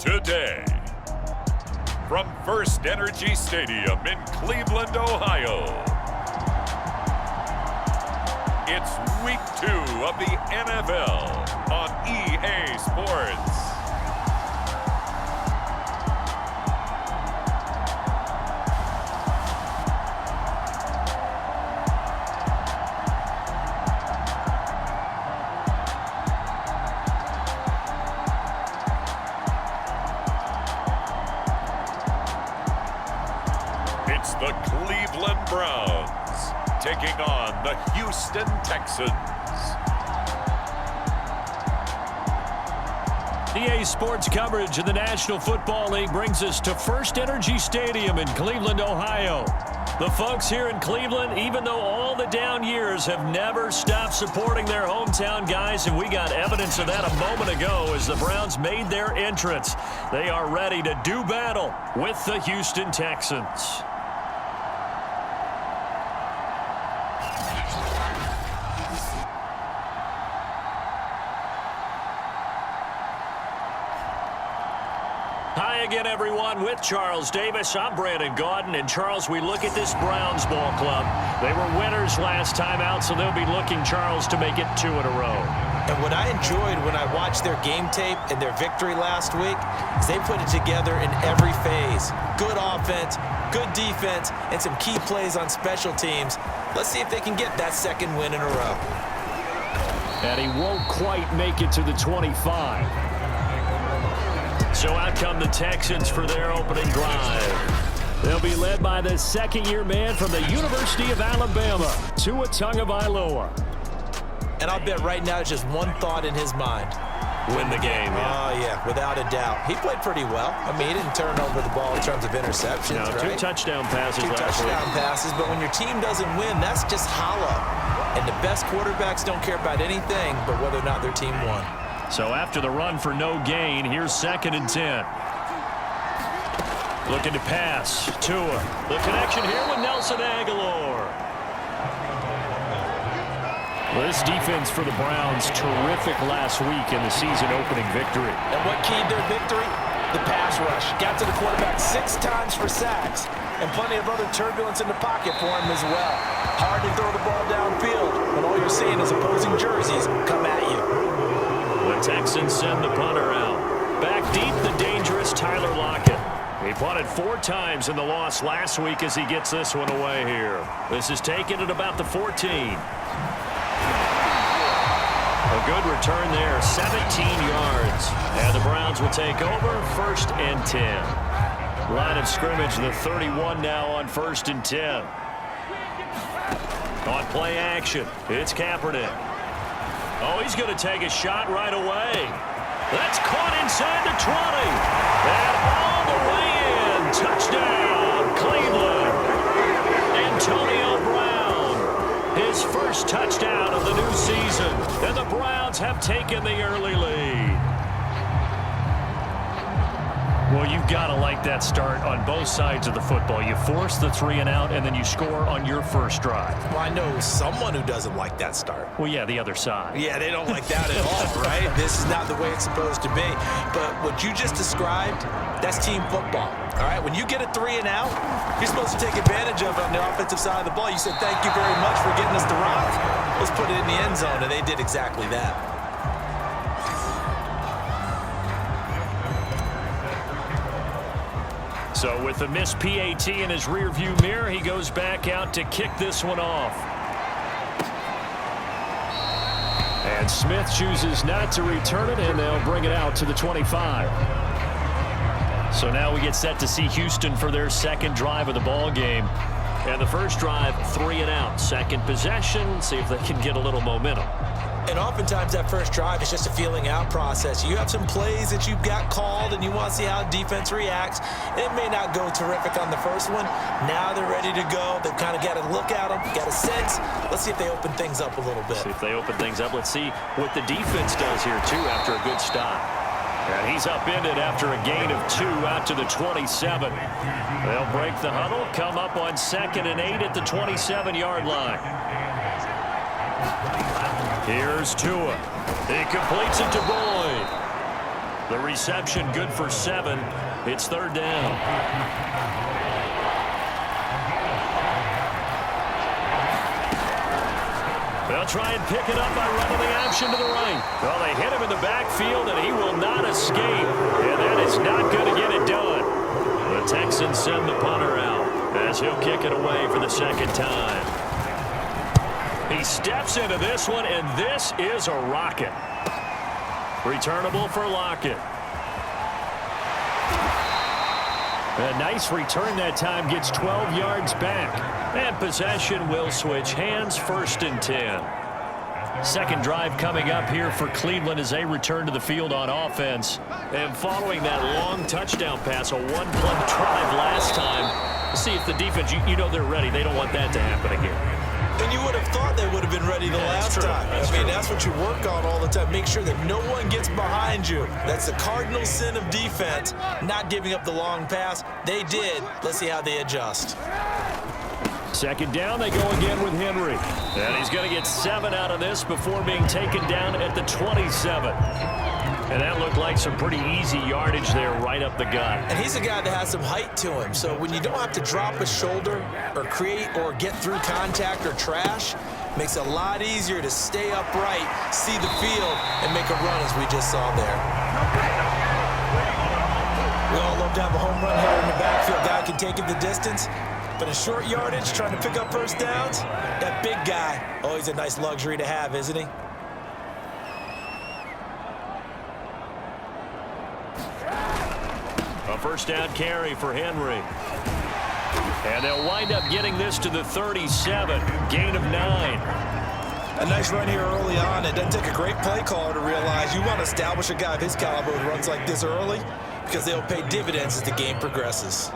today. From First Energy Stadium in Cleveland, Ohio, it's Week 2 of the NFL on EA Sports. It's the Cleveland Browns taking on the Houston Texans. EA Sports coverage of the National Football League brings us to First Energy Stadium in Cleveland, Ohio. The folks here in Cleveland, even though all the down years, have never stopped supporting their hometown guys, and we got evidence of that a moment ago as the Browns made their entrance. They are ready to do battle with the Houston Texans. Hi again, everyone. With Charles Davis, I'm Brandon Gaudin. And Charles, we look at this Browns ball club. They were winners last time out, so they'll be looking, Charles, to make it 2 in a row. And what I enjoyed when I watched their game tape and their victory last week is they put it together in every phase. Good offense, good defense, and some key plays on special teams. Let's see if they can get that second win in a row. And he won't quite make it to the 25. So out come the Texans for their opening drive. They'll be led by the second-year man from the University of Alabama, Tua Tagovailoa. And I'll bet right now it's just one thought in his mind. Win the game. Oh, yeah, without a doubt. He played pretty well. I mean, he didn't turn over the ball in terms of interceptions, no, right? 2 touchdown passes Two last week. touchdown passes, but when your team doesn't win, that's just hollow. And the best quarterbacks don't care about anything but whether or not their team won. So after the run for no gain, here's 2nd and 10. Looking to pass. Tua. The connection here with Nelson Aguilar. Well, this defense for the Browns, terrific last week in the season-opening victory. And what keyed their victory? The pass rush. Got to the quarterback 6 times for sacks, and plenty of other turbulence in the pocket for him as well. Hard to throw the ball downfield when all you're seeing is opposing jerseys come at you. The Texans send the punter out. Back deep, the dangerous Tyler Lockett. He punted 4 times in the loss last week as he gets this one away here. This is taken at about the 14. A good return there, 17 yards. And the Browns will take over, 1st and 10. Line of scrimmage, the 31 now on 1st and 10. On play action, it's Kaepernick. Oh, he's going to take a shot right away. That's caught inside the 20. And all the way in. Touchdown, Cleveland. Antonio Brown. His first touchdown of the new season. And the Browns have taken the early lead. Well, you've got to like that start on both sides of the football. You force the 3 and out, and then you score on your first drive. Well, I know someone who doesn't like that start. Well, yeah, the other side. Yeah, they don't like that at all, right? This is not the way it's supposed to be. But what you just described, that's team football, all right? When you get a 3 and out, you're supposed to take advantage of it on the offensive side of the ball. You said, thank you very much for getting us the rock. Let's put it in the end zone, and they did exactly that. So with the missed PAT in his rearview mirror, he goes back out to kick this one off. And Smith chooses not to return it, and they'll bring it out to the 25. So now we get set to see Houston for their second drive of the ball game. And the first drive, 3 and out. Second possession, see if they can get a little momentum. And oftentimes that first drive is just a feeling out process. You have some plays that you've got called and you want to see how defense reacts. It may not go terrific on the first one. Now they're ready to go. They've kind of got to look at them, got a sense. Let's see if they open things up a little bit. See if they open things up. Let's see what the defense does here, too, after a good stop. And he's upended after a gain of 2 out to the 27. They'll break the huddle, come up on 2nd and 8 at the 27-yard line. Here's Tua. He completes it to Boyd. The reception good for 7. It's third down. They'll try and pick it up by running the option to the right. Well, they hit him in the backfield, and he will not escape. And that is not going to get it done. The Texans send the punter out as he'll kick it away for the second time. He steps into this one, and this is a rocket. Returnable for Lockett. A nice return that time, gets 12 yards back. And possession will switch hands, 1st and 10. Second drive coming up here for Cleveland as they return to the field on offense. And following that long touchdown pass, a one-play drive last time, see if the defense, you know they're ready. They don't want that to happen again. And you would have thought they would have been ready the last time. That's what you work on all the time. Make sure that no one gets behind you. That's the cardinal sin of defense, not giving up the long pass. They did. Let's see how they adjust. Second down, they go again with Henry. And he's going to get 7 out of this before being taken down at the 27. And that looked like some pretty easy yardage there right up the gut. And he's a guy that has some height to him. So when you don't have to drop a shoulder or create or get through contact or trash, makes it a lot easier to stay upright, see the field, and make a run as we just saw there. We all love to have a home run hitter in the backfield. Guy can take it the distance. But in short yardage, trying to pick up first downs, that big guy, always a nice luxury to have, isn't he? A first down carry for Henry. And they'll wind up getting this to the 37. Gain of 9. A nice run here early on. It doesn't take a great play caller to realize you want to establish a guy of his caliber who runs like this early because they'll pay dividends as the game progresses.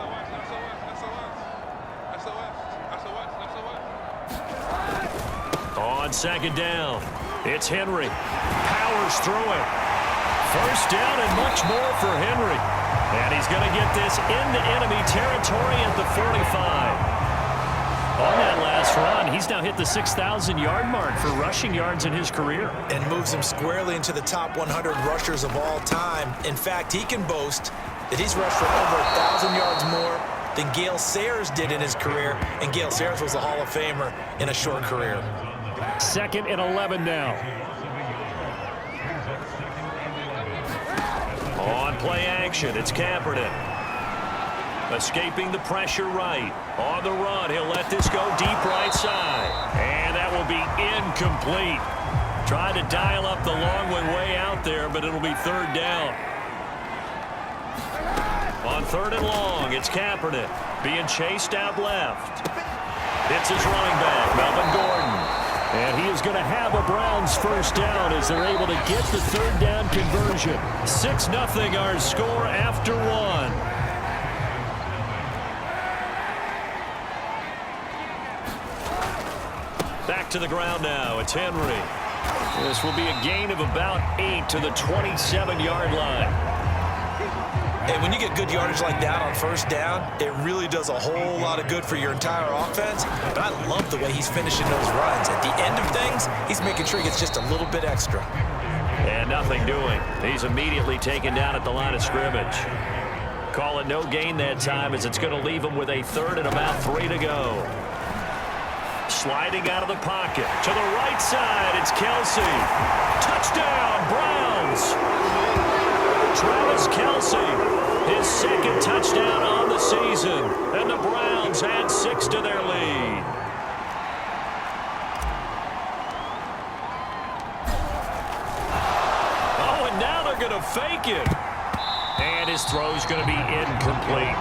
On second down, it's Henry. Powers through it. First down and much more for Henry. And he's going to get this into enemy territory at the 45. On that last run, he's now hit the 6,000-yard mark for rushing yards in his career. And moves him squarely into the top 100 rushers of all time. In fact, he can boast that he's rushed for over 1,000 yards more than Gale Sayers did in his career. And Gale Sayers was a Hall of Famer in a short career. 2nd and 11 now. On play action, it's Kaepernick. Escaping the pressure right. On the run, he'll let this go deep right side. And that will be incomplete. Tried to dial up the long way out there, but it'll be third down. On 3rd and long, it's Kaepernick being chased out left. It's his running back, Melvin Gordon. And he is going to have a Browns first down as they're able to get the third down conversion. 6-0 our score after 1. Back to the ground now. It's Henry. This will be a gain of about 8 to the 27-yard line. And when you get good yardage like that on first down, it really does a whole lot of good for your entire offense. But I love the way he's finishing those runs. At the end of things, he's making sure he gets just a little bit extra. And nothing doing. He's immediately taken down at the line of scrimmage. Call it no gain that time as it's going to leave him with a 3rd and about 3 to go. Sliding out of the pocket. To the right side, it's Kelsey. Touchdown, Browns! Travis Kelce, his 2nd touchdown on the season. And the Browns add 6 to their lead. Oh, and now they're going to fake it. And his throw's going to be incomplete.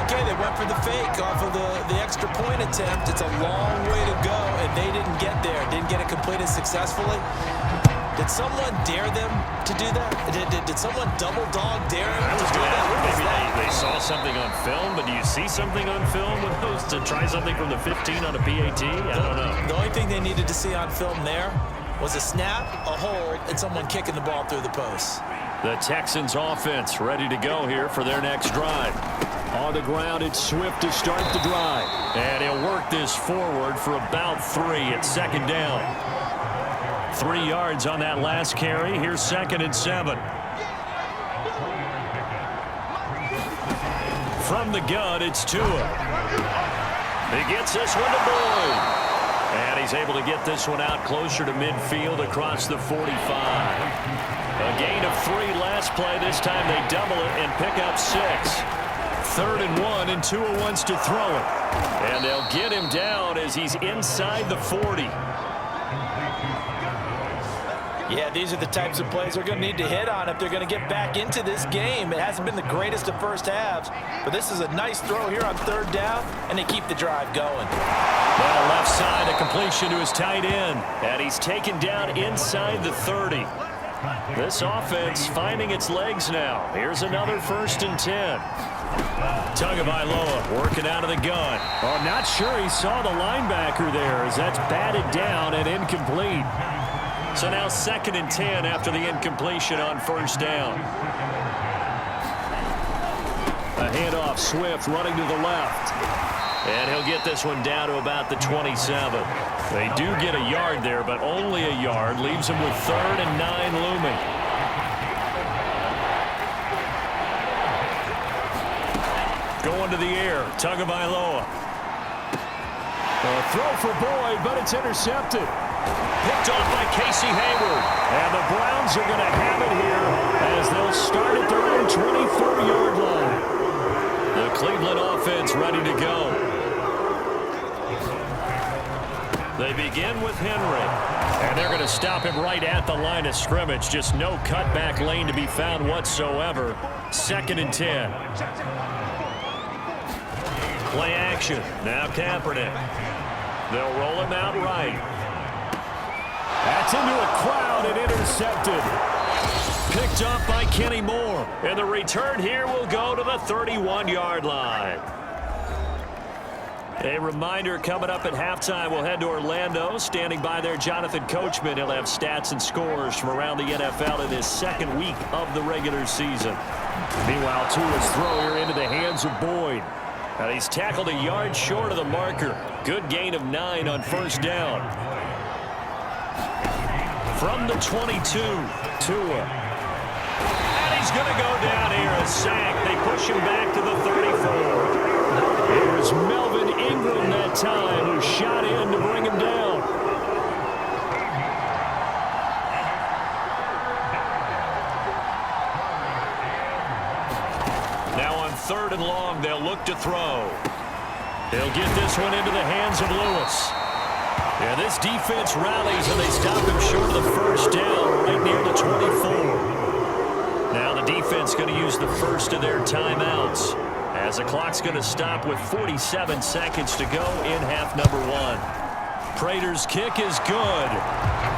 Okay, they went for the fake off of the extra point attempt. It's a long way to go, and they didn't get there. Didn't get it completed successfully. Did someone dare them to do that? Did someone double dog dare them to do that? Maybe they saw something on film, but do you see something on film with those to try something from the 15 on a PAT? I don't know. The only thing they needed to see on film there was a snap, a hold, and someone kicking the ball through the post. The Texans offense ready to go here for their next drive. On the ground, it's Swift to start the drive. And he'll work this forward for about 3 at 2nd down. 3 yards on that last carry. Here's 2nd and 7. From the gun, it's Tua. He gets this one to Boyd. And he's able to get this one out closer to midfield across the 45. A gain of 3 last play. This time they double it and pick up 6. 3rd and 1, and Tua wants to throw it. And they'll get him down as he's inside the 40. Yeah, these are the types of plays they're going to need to hit on if they're going to get back into this game. It hasn't been the greatest of first halves, but this is a nice throw here on 3rd down, and they keep the drive going. Well, left side, a completion to his tight end, and he's taken down inside the 30. This offense finding its legs now. Here's another 1st and 10. Tagovailoa working out of the gun. Oh, not sure he saw the linebacker there as that's batted down and incomplete. So now 2nd and 10 after the incompletion on 1st down. A handoff, Swift running to the left. And he'll get this one down to about the 27. They do get a yard there, but only a yard. Leaves them with 3rd and 9 looming. Going to the air, Tagovailoa. A throw for Boyd, but it's intercepted. Picked off by Casey Hayward. And the Browns are going to have it here as they'll start at their own 24-yard line. The Cleveland offense ready to go. They begin with Henry. And they're going to stop him right at the line of scrimmage. Just no cutback lane to be found whatsoever. 2nd and 10. Play action. Now Kaepernick. They'll roll him out right. That's into a crowd and intercepted. Picked up by Kenny Moore. And the return here will go to the 31-yard line. A reminder coming up at halftime, we'll head to Orlando. Standing by there, Jonathan Coachman. He'll have stats and scores from around the NFL in his 2nd week of the regular season. Meanwhile, Tua's throw here into the hands of Boyd. And he's tackled a yard short of the marker. Good gain of 9 on 1st down. From the 22, Tua. And he's going to go down here, a sack. They push him back to the 34. It was Melvin Ingram that time who shot in to bring him down. Now on 3rd and long, they'll look to throw. They'll get this one into the hands of Lewis. Yeah, this defense rallies and they stop him short of the 1st down right near the 24. Now the defense going to use the first of their timeouts as the clock's going to stop with 47 seconds to go in half number 1. Prater's kick is good.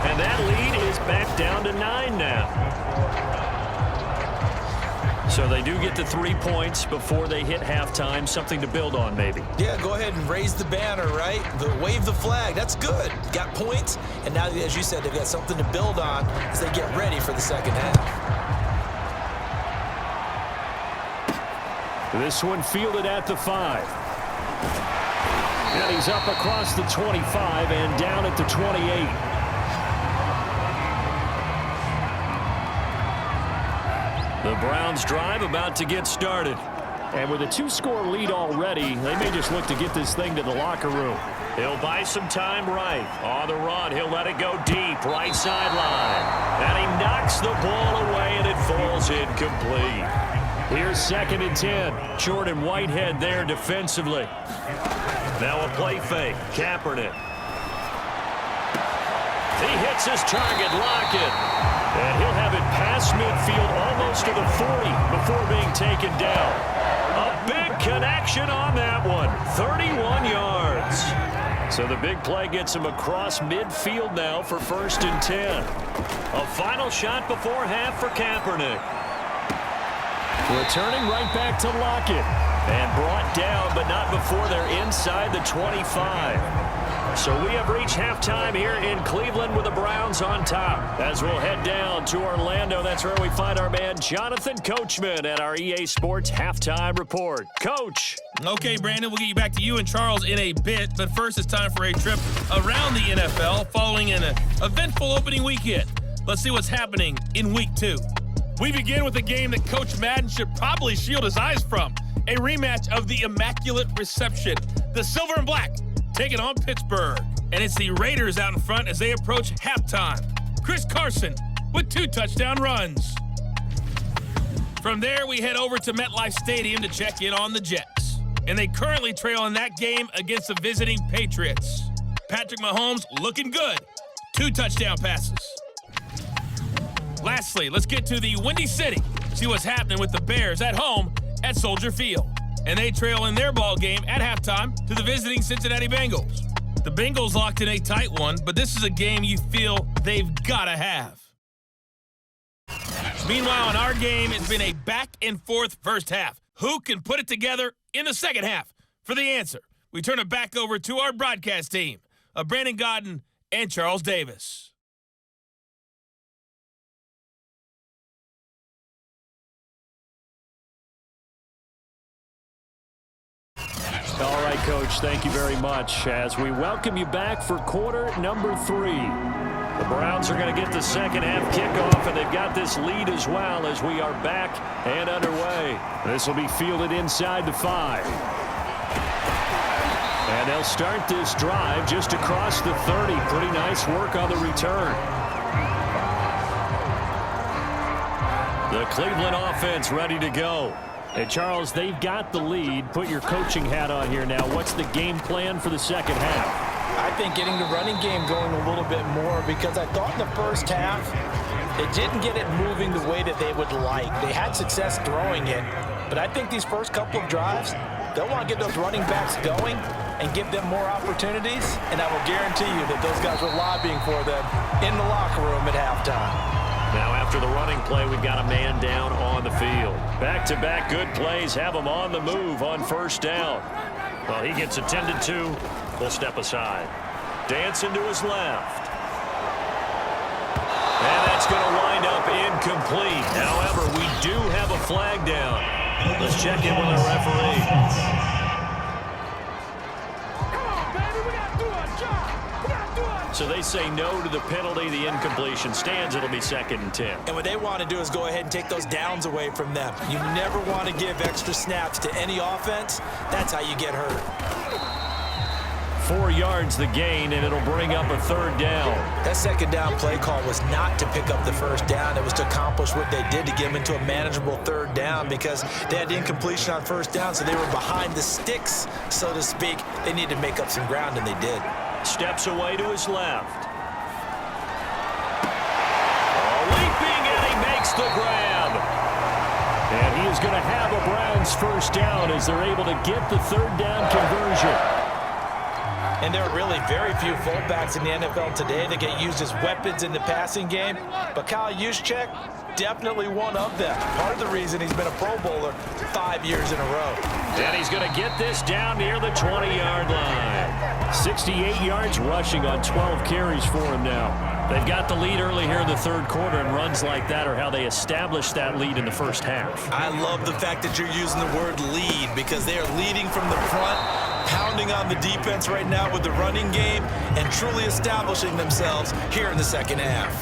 And that lead is back down to 9 now. So they do get the 3 points before they hit halftime. Something to build on, maybe. Yeah, go ahead and raise the banner, right? Wave the flag. That's good. Got points. And now, as you said, they've got something to build on as they get ready for the 2nd half. This one fielded at the 5. And he's up across the 25 and down at the 28. The Browns drive about to get started. And with a 2-score lead already, they may just look to get this thing to the locker room. He'll buy some time right. On the run, he'll let it go deep, right sideline. And he knocks the ball away, and it falls incomplete. Here's 2nd and 10. Jordan Whitehead there defensively. Now a play fake. Kaepernick. He hits his target, Lockett. And he'll have it past midfield almost to the 40 before being taken down. A big connection on that one. 31 yards. So the big play gets him across midfield now for 1st and 10. A final shot before half for Kaepernick. Returning right back to Lockett. And brought down, but not before they're inside the 25. So we have reached halftime here in Cleveland with the Browns on top. As we'll head down to Orlando, that's where we find our man Jonathan Coachman at our EA Sports Halftime Report. Coach. Okay, Brandon, we'll get you back to you and Charles in a bit, but first it's time for a trip around the NFL following an eventful opening weekend. Let's see what's happening in Week 2. We begin with a game that Coach Madden should probably shield his eyes from, a rematch of the Immaculate Reception. The Silver and Black taking on Pittsburgh. And it's the Raiders out in front as they approach halftime. Chris Carson with 2 touchdown runs. From there, we head over to MetLife Stadium to check in on the Jets. And they currently trail in that game against the visiting Patriots. Patrick Mahomes looking good. 2 touchdown passes. Lastly, let's get to the Windy City. See what's happening with the Bears at home at Soldier Field. And they trail in their ball game at halftime to the visiting Cincinnati Bengals. The Bengals locked in a tight one, but this is a game you feel they've got to have. Meanwhile, in our game, it's been a back-and-forth first half. Who can put it together in the second half? For the answer, we turn it back over to our broadcast team of Brandon Godden and Charles Davis. All right, Coach, thank you very much. As we welcome you back for quarter number 3. The Browns are going to get the second half kickoff, and they've got this lead as well as we are back and underway. This will be fielded inside the 5. And they'll start this drive just across the 30. Pretty nice work on the return. The Cleveland offense ready to go. Hey, Charles, they've got the lead. Put your coaching hat on here now. What's the game plan for the second half? I think getting the running game going a little bit more, because I thought in the first half they didn't get it moving the way that they would like. They had success throwing it, but I think these first couple of drives, they'll want to get those running backs going and give them more opportunities, and I will guarantee you that those guys were lobbying for them in the locker room at halftime. Now after the running play, we've got a man down on the field. Back-to-back good plays have him on the move on first down. Well, he gets attended to. We'll step aside. Dancing to his left. And that's going to wind up incomplete. However, we do have a flag down. Let's check in with our referee. So they say no to the penalty. The incompletion stands. It'll be 2nd and 10. And what they want to do is go ahead and take those downs away from them. You never want to give extra snaps to any offense. That's how you get hurt. 4 yards the gain, and it'll bring up a 3rd down. That second down play call was not to pick up the first down. It was to accomplish what they did to get them into a manageable 3rd down, because they had incompletion on first down, so they were behind the sticks, so to speak. They needed to make up some ground, and they did. Steps away to his left. Leaping, and he makes the grab. And he is going to have a Browns first down as they're able to get the 3rd down conversion. And there are really very few fullbacks in the NFL today that get used as weapons in the passing game. But Kyle Juszczyk, definitely one of them. Part of the reason he's been a Pro Bowler 5 years in a row. And he's going to get this down near the 20-yard line. 68 yards rushing on 12 carries for him now. They've got the lead early here in the 3rd quarter, and runs like that are how they established that lead in the first half. I love the fact that you're using the word lead, because they are leading from the front, pounding on the defense right now with the running game, and truly establishing themselves here in the second half.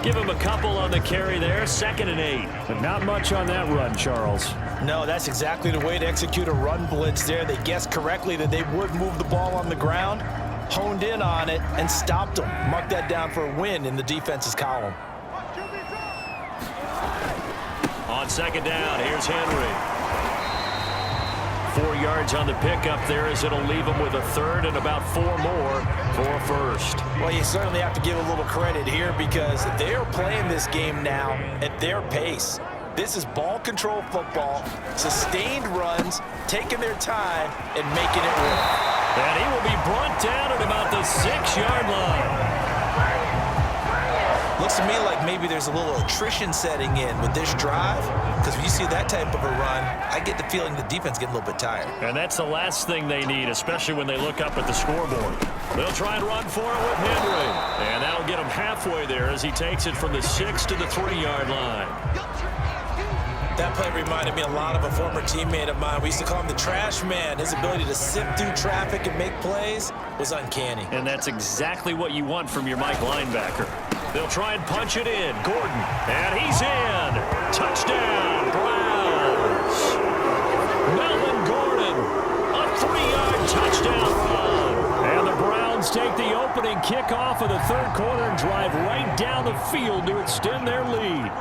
Give him a couple on the carry there, 2nd and 8. But not much on that run, Charles. No, that's exactly the way to execute a run blitz there. They guessed correctly that they would move the ball on the ground, honed in on it, and stopped them. Mark that down for a win in the defense's column. On 2nd down, here's Henry. 4 yards on the pickup there, as it'll leave them with a 3rd and about 4 more for a first. Well, you certainly have to give a little credit here, because they're playing this game now at their pace. This is ball control football, sustained runs, taking their time, and making it work. And he will be brought down at about the 6-yard line. Looks Looks to me like maybe there's a little attrition setting in with this drive, because when you see that type of a run, I get the feeling the defense getting a little bit tired. And that's the last thing they need, especially when they look up at the scoreboard. They'll try and run for it with Henry. And that'll get him halfway there as he takes it from the 6 to the 3-yard line. That play reminded me a lot of a former teammate of mine. We used to call him the trash man. His ability to sift through traffic and make plays was uncanny. And that's exactly what you want from your Mike linebacker. They'll try and punch it in. Gordon, and he's in. Touchdown, Browns. Melvin Gordon, a 3-yard touchdown run. And the Browns take the opening kickoff of the third quarter and drive right down the field to extend their lead.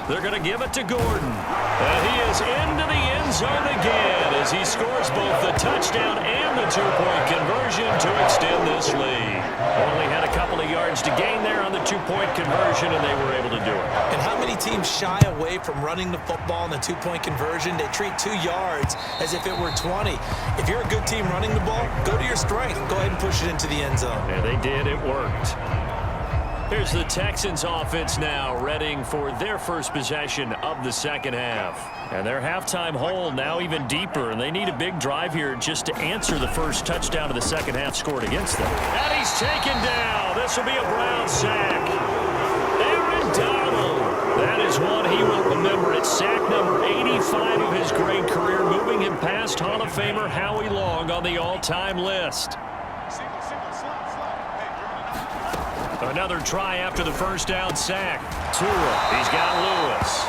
They're going to give it to Gordon. And he is into the end zone again as he scores both the touchdown and the 2-point conversion to extend this lead. Only had a couple of yards to gain there on the 2-point conversion, and they were able to do it. And how many teams shy away from running the football in the 2-point conversion? They treat 2 yards as if it were 20. If you're a good team running the ball, go to your strength. Go ahead and push it into the end zone. And they did. It worked. Here's the Texans offense now, readying for their first possession of the second half. And their halftime hole now even deeper, and they need a big drive here just to answer the first touchdown of the second half scored against them. And he's taken down. This will be a Brown sack. Aaron Donald. That is one he will remember. It's sack number 85 of his great career, moving him past Hall of Famer Howie Long on the all-time list. Another try after the first down sack. Tua, he's got Lewis.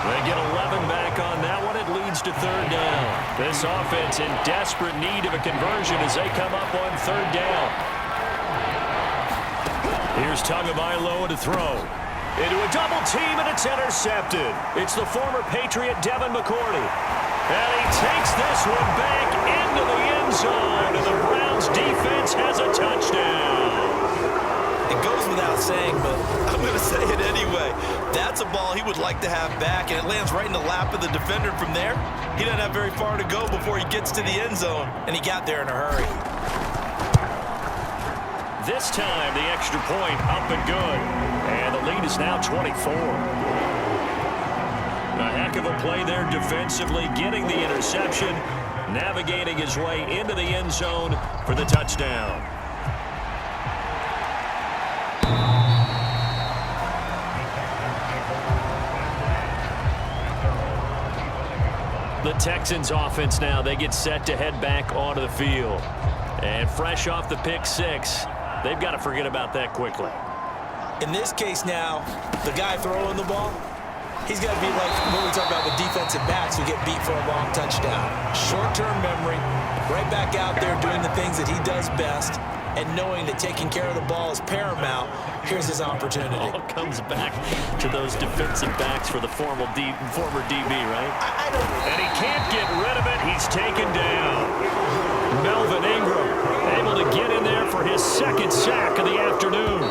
They get 11 back on that one. It leads to third down. This offense in desperate need of a conversion as they come up on third down. Here's Tagovailoa to throw. Into a double team, and it's intercepted. It's the former Patriot Devin McCourty. And he takes this one back into the end zone, and the Browns defense has a touchdown. It goes without saying, but I'm going to say it anyway. That's a ball he would like to have back, and it lands right in the lap of the defender from there. He doesn't have very far to go before he gets to the end zone, and he got there in a hurry. This time, the extra point up and good. And the lead is now 24. A heck of a play there defensively, getting the interception, navigating his way into the end zone for the touchdown. The Texans offense now, they get set to head back onto the field. And fresh off the pick six, they've got to forget about that quickly. In this case now, the guy throwing the ball, he's got to be like what we talk about with defensive backs who get beat for a long touchdown. Short-term memory, right back out there doing the things that he does best, and knowing that taking care of the ball is paramount. Here's his opportunity. All comes back to those defensive backs for the former DB, right? I don't know. And he can't get rid of it. He's taken down. Melvin Ingram able to get in there for his second sack of the afternoon.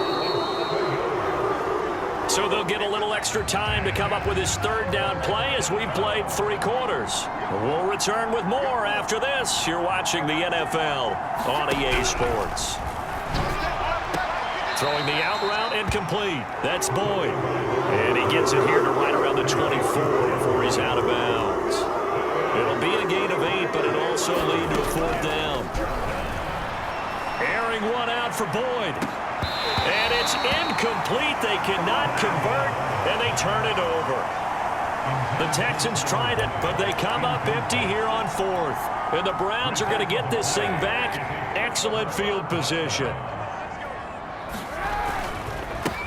So they'll get a little extra time to come up with his third down play as we've played 3 quarters. We'll return with more after this. You're watching the NFL on EA Sports. Throwing the out route incomplete. That's Boyd. And he gets it here to right around the 24 before he's out of bounds. It'll be a gain of 8, but it'll also lead to a 4th down. Airing one out for Boyd. And it's incomplete. They cannot convert, and they turn it over. The Texans tried it, but they come up empty here on 4th. And the Browns are going to get this thing back. Excellent field position.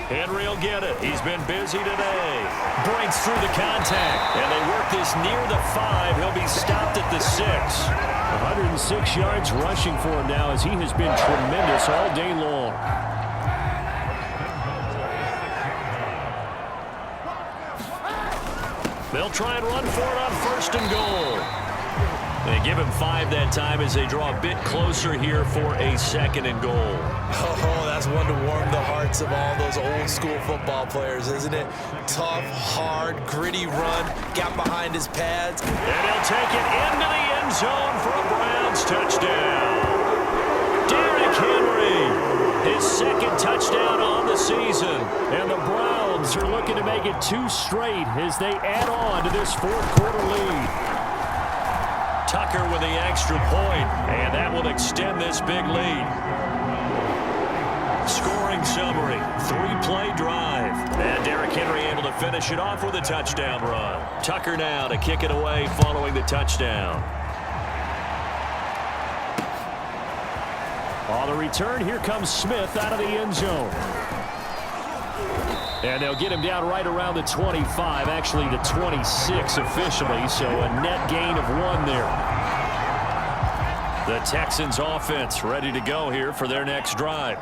Henry will get it. He's been busy today. Breaks through the contact, and they work this near the 5. He'll be stopped at the 6. 106 yards rushing for him now as he has been tremendous all day long. They'll try and run for it on 1st and goal. They give him 5 that time as they draw a bit closer here for a 2nd and goal. Oh, that's one to warm the hearts of all those old school football players, isn't it? Tough, hard, gritty run, got behind his pads. And he'll take it into the end zone for a Browns touchdown. Derrick Henry. His second touchdown on the season. And the Browns are looking to make it 2 straight as they add on to this fourth-quarter lead. Tucker with the extra point, and that will extend this big lead. Scoring summary, 3-play drive. And Derrick Henry able to finish it off with a touchdown run. Tucker now to kick it away following the touchdown. On the return, here comes Smith out of the end zone. And they'll get him down right around the 25, actually the 26 officially, so a net gain of 1 there. The Texans offense ready to go here for their next drive.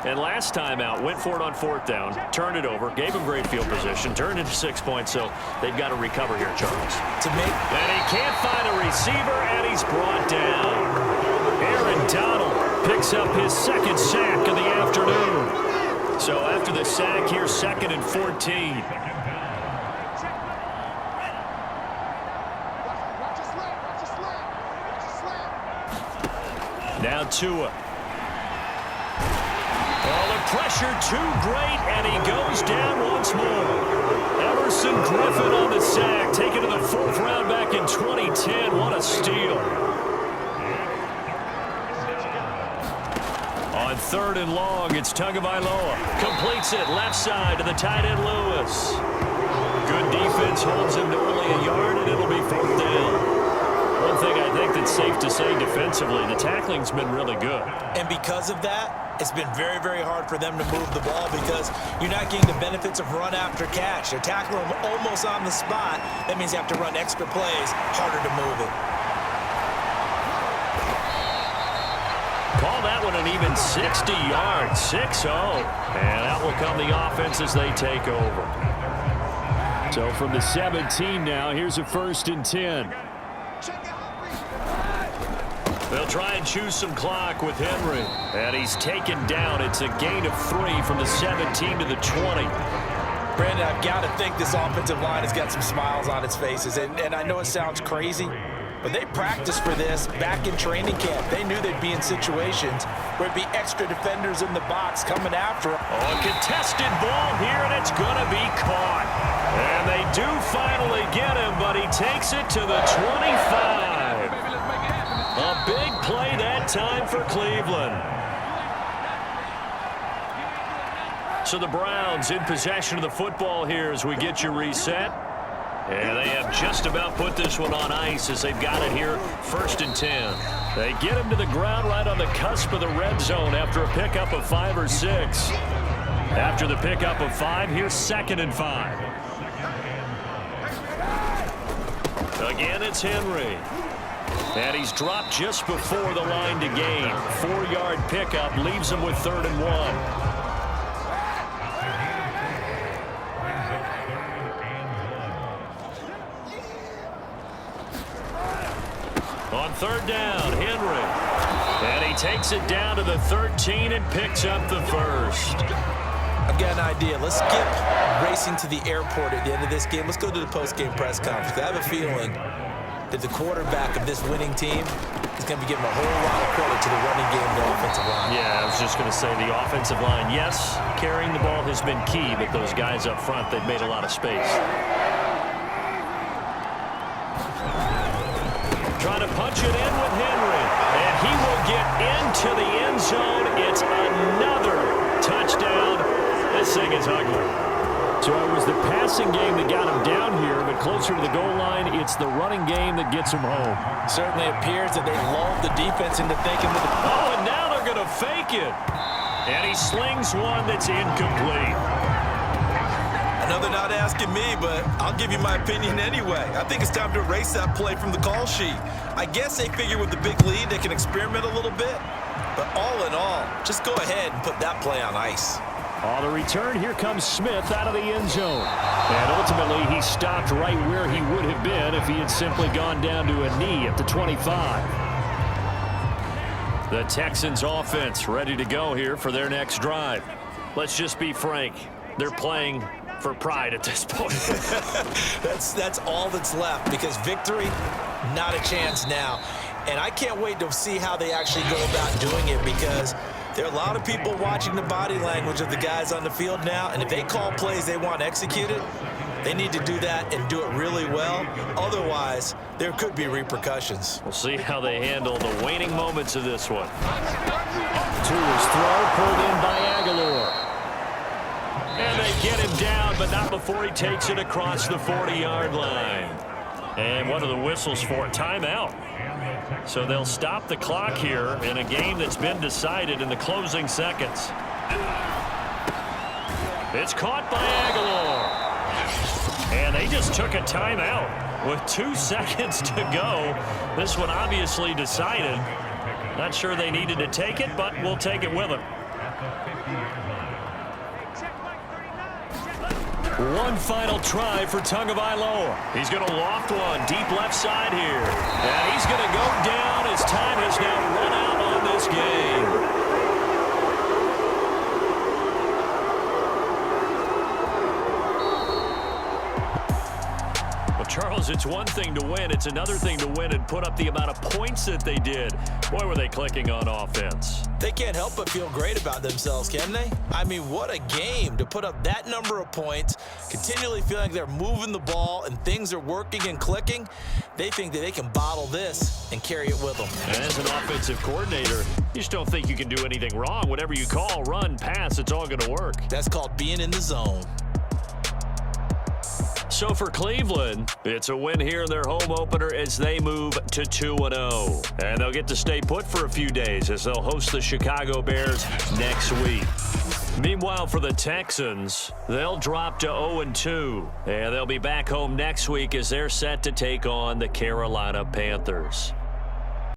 And last time out, went for it on 4th down, turned it over, gave him great field position, turned into 6 points, so they've got to recover here, Charles. And he can't find a receiver, and he's brought down. Aaron Donald picks up his second sack of the afternoon. So after the sack here, 2nd and 14. Now Tua. Oh, the pressure too great, and he goes down once more. Emerson Griffin on the sack, taken to the 4th round back in 2010. What a steal. On 3rd and long, it's Tagovailoa. Completes it left side to the tight end Lewis. Good defense holds him to only a yard, and it'll be 4th down. One thing I think that's safe to say defensively, the tackling's been really good. And because of that, it's been very, very hard for them to move the ball because you're not getting the benefits of run after catch. They're tackling them almost on the spot. That means you have to run extra plays, harder to move it. Call that one an even 60 yards, 6-0. And that will come the offense as they take over. So from the 17 now, here's a 1st and 10. They'll try and choose some clock with Henry. And he's taken down. It's a gain of 3 from the 17 to the 20. Brandon, I've got to think this offensive line has got some smiles on its faces. And I know it sounds crazy, but they practiced for this back in training camp. They knew they'd be in situations where it'd be extra defenders in the box coming after them. Oh, a contested ball here, and it's going to be caught. And they do finally get him, but he takes it to the 25. A big play that time for Cleveland. So the Browns in possession of the football here as we get you reset. And they have just about put this one on ice as they've got it here, 1st and 10. They get him to the ground right on the cusp of the red zone after a pickup of 5 or 6. After the pickup of 5, here's 2nd and 5. Again, it's Henry. And he's dropped just before the line to gain. 4-yard pickup leaves him with 3rd and 1. On 3rd down, Henry. And he takes it down to the 13 and picks up the 1st. I've got an idea. Let's skip racing to the airport at the end of this game. Let's go to the post-game press conference. I have a feeling that the quarterback of this winning team is going to be giving a whole lot of credit to the running game and the offensive line. Yeah, I was just going to say the offensive line, yes, carrying the ball has been key, but those guys up front, they've made a lot of space. Trying to punch it in with Henry, and he will get into the end zone. It's another touchdown. This thing is ugly. So it was the passing game that got him down here, but closer to the goal line, it's the running game that gets him home. Certainly appears that they lulled the defense into thinking with the... Oh, and now they're going to fake it. And he slings one that's incomplete. Another not asking me, but I'll give you my opinion anyway. I think it's time to erase that play from the call sheet. I guess they figure with the big lead they can experiment a little bit. But all in all, just go ahead and put that play on ice. On the return, here comes Smith out of the end zone. And ultimately, he stopped right where he would have been if he had simply gone down to a knee at the 25. The Texans offense ready to go here for their next drive. Let's just be frank. They're playing for pride at this point. That's all that's left because victory, not a chance now. And I can't wait to see how they actually go about doing it because There are a lot of people watching the body language of the guys on the field now, and if they call plays they want executed, they need to do that and do it really well. Otherwise, there could be repercussions. We'll see how they handle the waning moments of this one. To his throw, pulled in by Aguilar. And they get him down, but not before he takes it across the 40-yard line. And what are the whistles for? Timeout. So they'll stop the clock here in a game that's been decided in the closing seconds. It's caught by Aguilar. And they just took a timeout with 2 seconds to go. This one obviously decided. Not sure they needed to take it, but we'll take it with them. One final try for Tagovailoa. He's going to loft one deep left side here. And he's going to go down. His time has now run out on this game. Charles, it's one thing to win. It's another thing to win and put up the amount of points that they did. Boy, were they clicking on offense. They can't help but feel great about themselves, can they? I mean, what a game to put up that number of points, continually feeling like they're moving the ball and things are working and clicking. They think that they can bottle this and carry it with them. And as an offensive coordinator, you just don't think you can do anything wrong. Whatever you call, run, pass, it's all going to work. That's called being in the zone. So for Cleveland, it's a win here in their home opener as they move to 2-0. And they'll get to stay put for a few days as they'll host the Chicago Bears next week. Meanwhile, for the Texans, they'll drop to 0-2. And they'll be back home next week as they're set to take on the Carolina Panthers.